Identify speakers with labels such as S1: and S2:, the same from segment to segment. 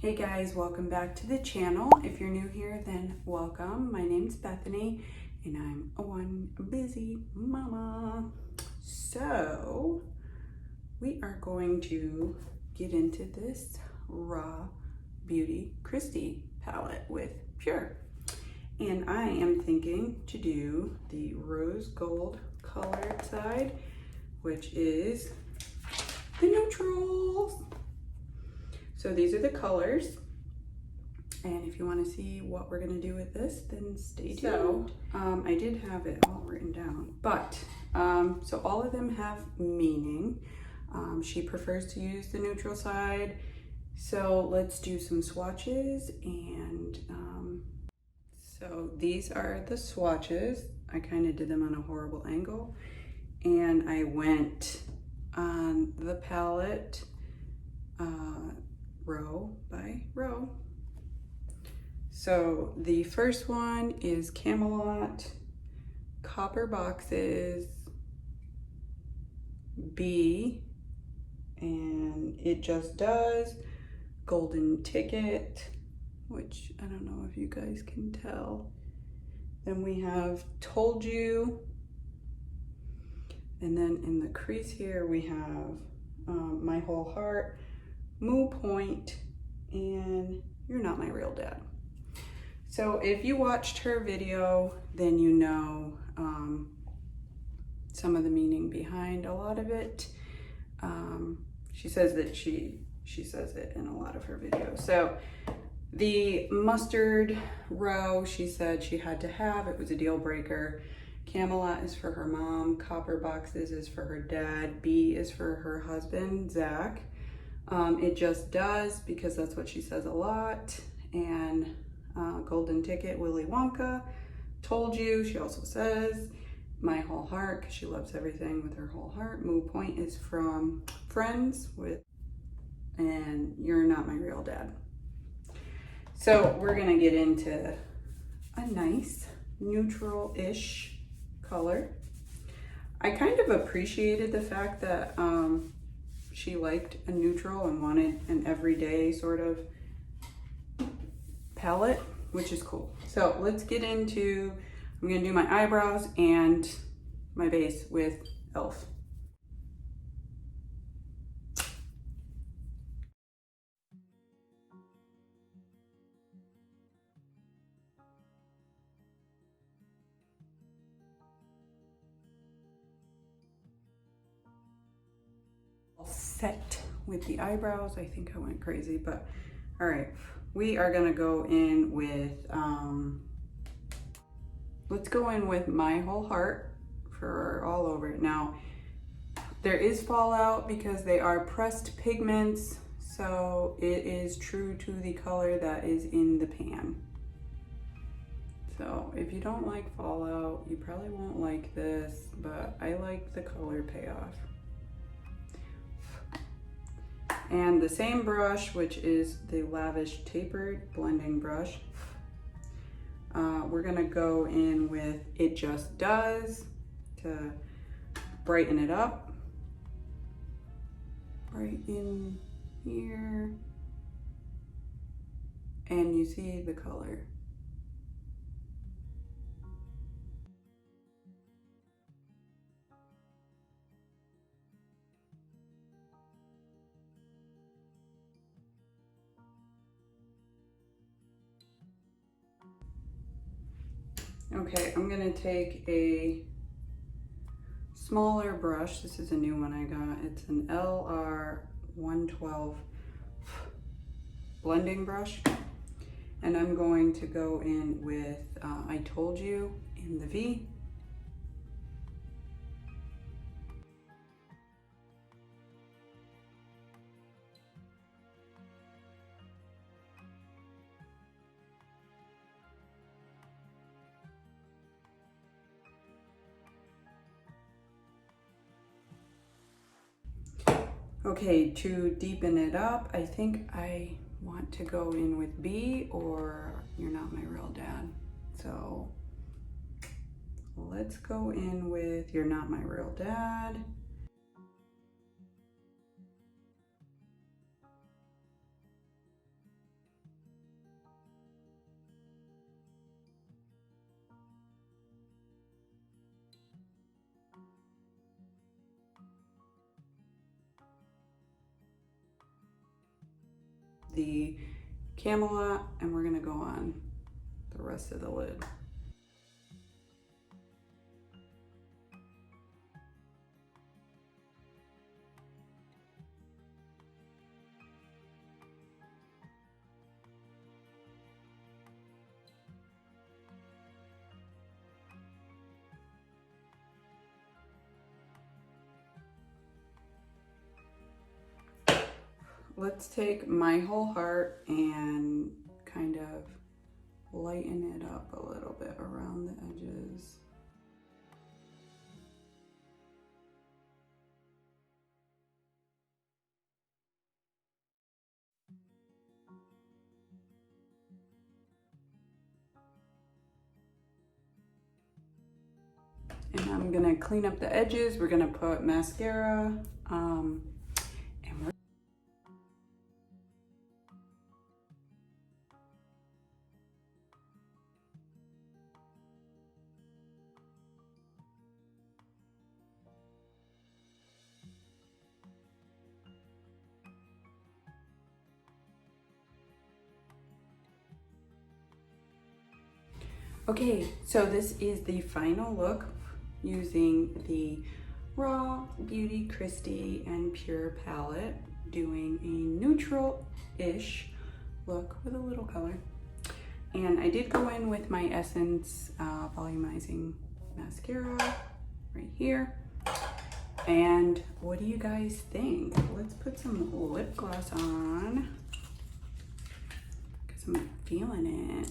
S1: Hey guys, welcome back to the channel. If you're new here, then welcome. My name's Bethany and I'm one busy mama. So we are going to get into this Raw Beauty Kristi palette with PUR. And I am thinking to do the rose gold colored side, which is the neutrals. So these are the colors, and if you want to see what we're going to do with this, then stay tuned. So, I did have it all written down, but, so all of them have meaning. She prefers to use the neutral side, so let's do some swatches, and so these are the swatches. I kind of did them on a horrible angle, and I went on the palette, row by row. So the first one is Camelot, Copper Boxes, B, and It Just Does, Golden Ticket, which I don't know if you guys can tell. Then we have Told You, and then in the crease here we have My Whole Heart, Moo Point, and You're Not My Real Dad. So if you watched her video, then you know some of the meaning behind a lot of it. She says that she says it in a lot of her videos. So the mustard row, she said she had to have, it was a deal breaker. Camelot is for her mom, Copper Boxes is for her dad, B is for her husband, Zach. It Just Does, because that's what she says a lot, and Golden Ticket, Willy Wonka, Told You, she also says, My Whole Heart, because she loves everything with her whole heart. Moo Point is from Friends with, and You're Not My Real Dad. So we're gonna get into a nice neutral-ish color. I kind of appreciated the fact that she liked a neutral and wanted an everyday sort of palette, which is cool. So let's get into, I'm gonna do my eyebrows and my base with e.l.f. Set with the eyebrows. I think I went crazy, but all right, we are gonna go in with let's go in with My Whole Heart for all over it. Now there is fallout because they are pressed pigments, so it is true to the color that is in the pan. So if you don't like fallout, you probably won't like this, but I like the color payoff. And the same brush, which is the Lavish Tapered Blending Brush, we're gonna go in with It Just Does to brighten it up. Right in here. And you see the color. Okay, I'm gonna take a smaller brush. This is a new one I got. It's an LR112 blending brush. And I'm going to go in with I Told You in the V. Okay, to deepen it up, I think I want to go in with B or You're Not My Real Dad. So let's go in with You're Not My Real Dad. the Camelot, and we're gonna go on the rest of the lid. Let's take My Whole Heart and kind of lighten it up a little bit around the edges. And I'm gonna clean up the edges. We're gonna put mascara, and we're okay, so this is the final look using the Raw Beauty Kristi and PUR palette, doing a neutral-ish look with a little color. And I did go in with my Essence volumizing mascara right here. And what do you guys think? Let's put some lip gloss on because I'm feeling it.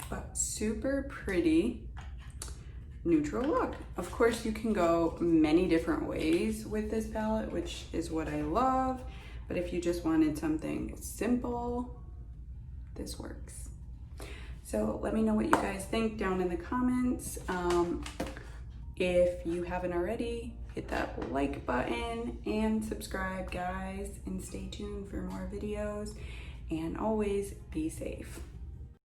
S1: But super pretty neutral look. Of course, you can go many different ways with this palette, which is what I love. But if you just wanted something simple, this works. So let me know what you guys think down in the comments. If you haven't already, hit that like button and subscribe, guys, and stay tuned for more videos. And always be safe.